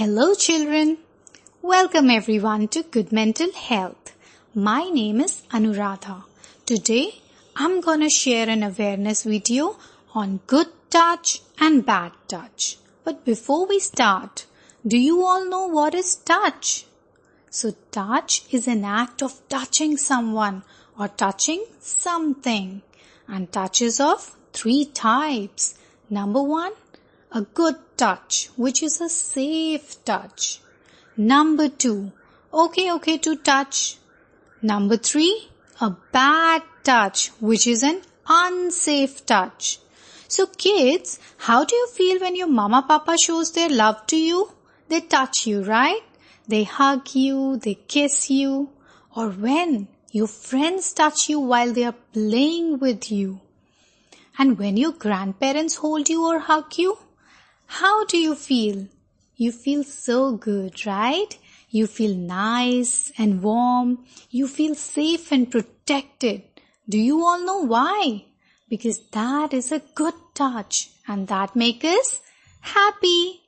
Hello children, welcome everyone to Good Mental Health. My name is Anuradha. Today I'm gonna share an awareness video on good touch and bad touch. But before we start, do you all know what is touch? So touch is an act of touching someone or touching something. And touch is of 3 types. Number 1, a good touch, which is a safe touch. Number 2, okay to touch. Number 3, a bad touch, which is an unsafe touch. So kids, how do you feel when your mama papa shows their love to you? They touch you, right? They hug you, they kiss you. Or when your friends touch you while they are playing with you. And when your grandparents hold you or hug you, how do you feel? You feel so good, right? You feel nice and warm. You feel safe and protected. Do you all know why? Because that is a good touch and that makes us happy.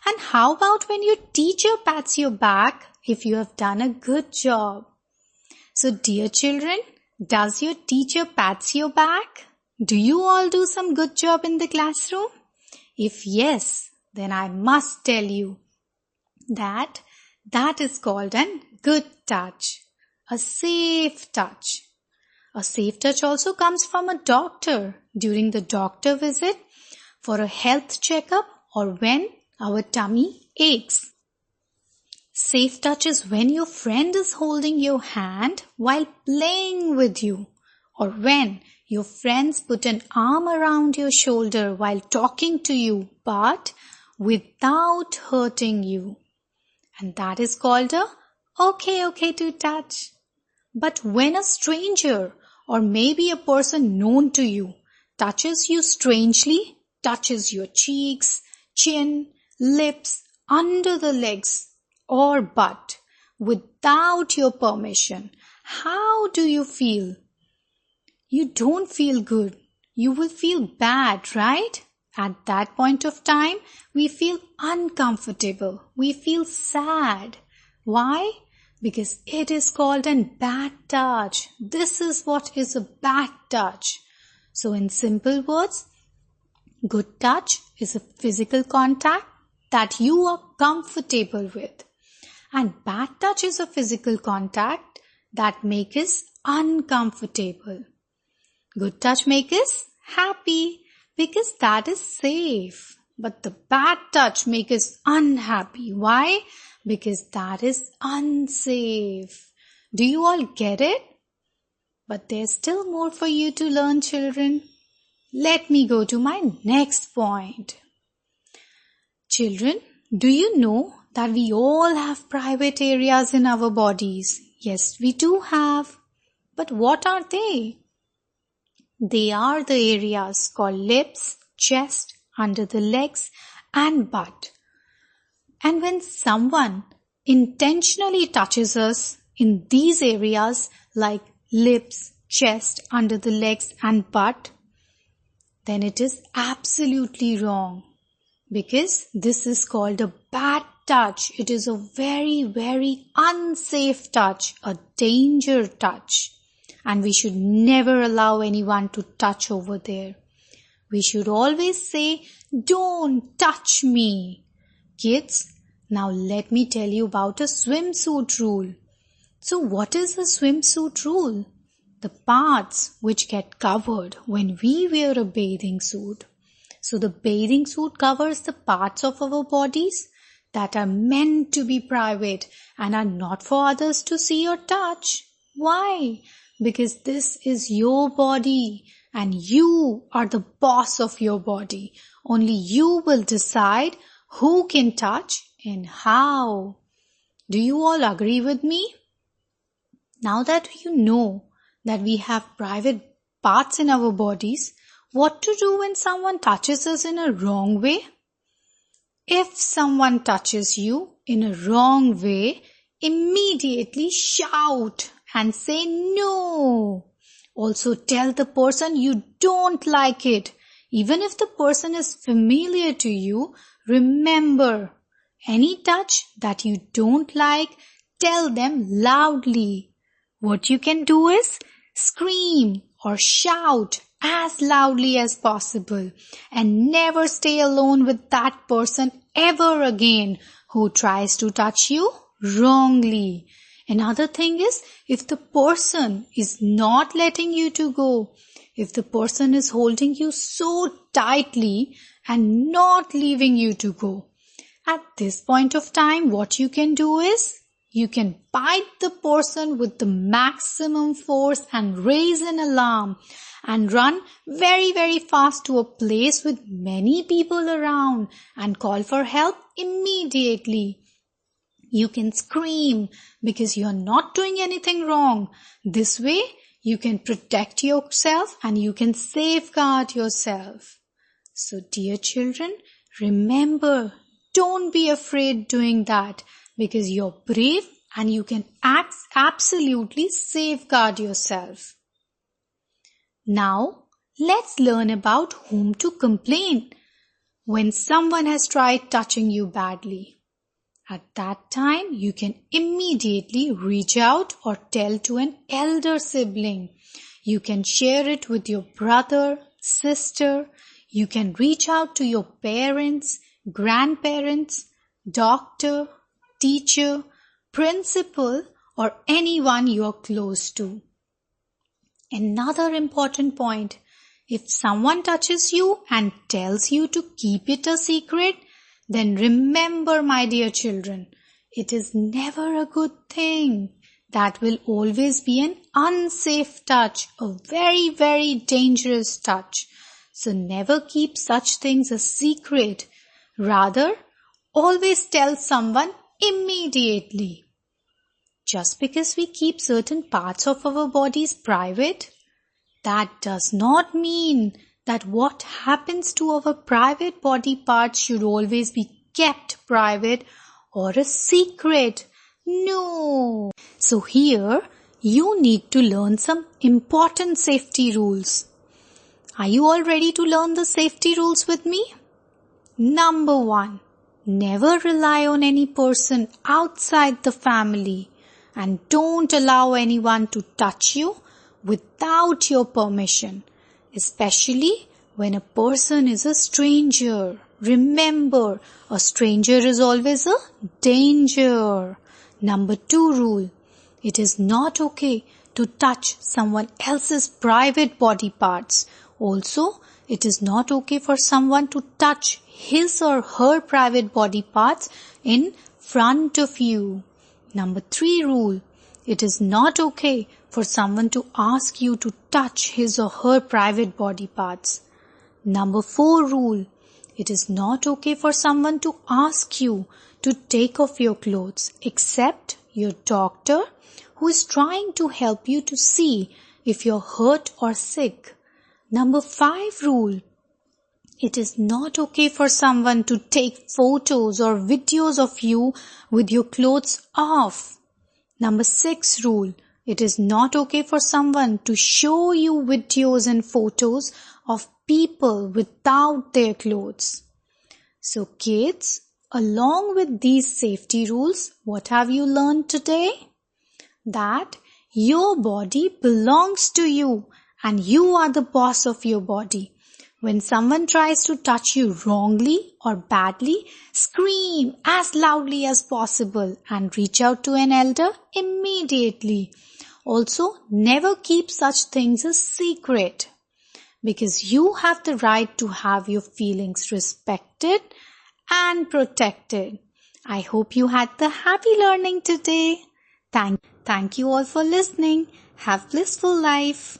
And how about when your teacher pats your back if you have done a good job? So dear children, does your teacher pats your back? Do you all do some good job in the classroom? If yes, then I must tell you that is called a good touch, a safe touch. A safe touch also comes from a doctor during the doctor visit for a health checkup or when our tummy aches. Safe touch is when your friend is holding your hand while playing with you or when your friends put an arm around your shoulder while talking to you but without hurting you. And that is called a okay to touch. But when a stranger or maybe a person known to you touches you strangely, touches your cheeks, chin, lips, under the legs or butt without your permission, how do you feel? You don't feel good. You will feel bad, right? At that point of time, we feel uncomfortable. We feel sad. Why? Because it is called a bad touch. This is what is a bad touch. So in simple words, good touch is a physical contact that you are comfortable with. And bad touch is a physical contact that makes us uncomfortable. Good touch makes us happy because that is safe. But the bad touch makes us unhappy. Why? Because that is unsafe. Do you all get it? But there's still more for you to learn, children. Let me go to my next point. Children, do you know that we all have private areas in our bodies? Yes, we do have. But what are they? They are the areas called lips, chest, under the legs and butt. And when someone intentionally touches us in these areas like lips, chest, under the legs and butt, then it is absolutely wrong because this is called a bad touch. It is a very, very unsafe touch, a danger touch. And we should never allow anyone to touch over there. We should always say, don't touch me. Kids, now let me tell you about a swimsuit rule. So what is a swimsuit rule? The parts which get covered when we wear a bathing suit. So the bathing suit covers the parts of our bodies that are meant to be private and are not for others to see or touch. Why? Because this is your body and you are the boss of your body. Only you will decide who can touch and how. Do you all agree with me? Now that you know that we have private parts in our bodies, what to do when someone touches us in a wrong way? If someone touches you in a wrong way, immediately shout and say no. Also tell the person you don't like it. Even if the person is familiar to you, remember Any touch that you don't like, tell them loudly. What you can do is scream or shout as loudly as possible and never stay alone with that person ever again who tries to touch you wrongly. Another thing is, if the person is not letting you to go, if the person is holding you so tightly and not leaving you to go, at this point of time, what you can do is, you can bite the person with the maximum force and raise an alarm and run very, very fast to a place with many people around and call for help immediately. You can scream because you're not doing anything wrong. This way, you can protect yourself and you can safeguard yourself. So, dear children, remember, don't be afraid doing that because you're brave and you can absolutely safeguard yourself. Now, let's learn about whom to complain when someone has tried touching you badly. At that time, you can immediately reach out or tell to an elder sibling. You can share it with your brother, sister. You can reach out to your parents, grandparents, doctor, teacher, principal, or anyone you are close to. Another important point, if someone touches you and tells you to keep it a secret, then remember, my dear children, it is never a good thing. That will always be an unsafe touch, a very, very dangerous touch. So never keep such things a secret. Rather, always tell someone immediately. Just because we keep certain parts of our bodies private, that does not mean that what happens to our private body parts should always be kept private or a secret. No. So here, you need to learn some important safety rules. Are you all ready to learn the safety rules with me? Number 1. Never rely on any person outside the family and don't allow anyone to touch you without your permission, especially when a person is a stranger. Remember, a stranger is always a danger. Number 2 rule. It is not okay to touch someone else's private body parts. Also, it is not okay for someone to touch his or her private body parts in front of you. Number 3 rule. It is not okay for someone to ask you to touch his or her private body parts. Number 4 rule. It is not okay for someone to ask you to take off your clothes except your doctor who is trying to help you to see if you're hurt or sick. Number 5 rule. It is not okay for someone to take photos or videos of you with your clothes off. Number 6 rule. It is not okay for someone to show you videos and photos of people without their clothes. So kids, along with these safety rules, what have you learned today? That your body belongs to you and you are the boss of your body. When someone tries to touch you wrongly or badly, scream as loudly as possible and reach out to an elder immediately. Also, never keep such things a secret because you have the right to have your feelings respected and protected. I hope you had the happy learning today. Thank you all for listening. Have blissful life.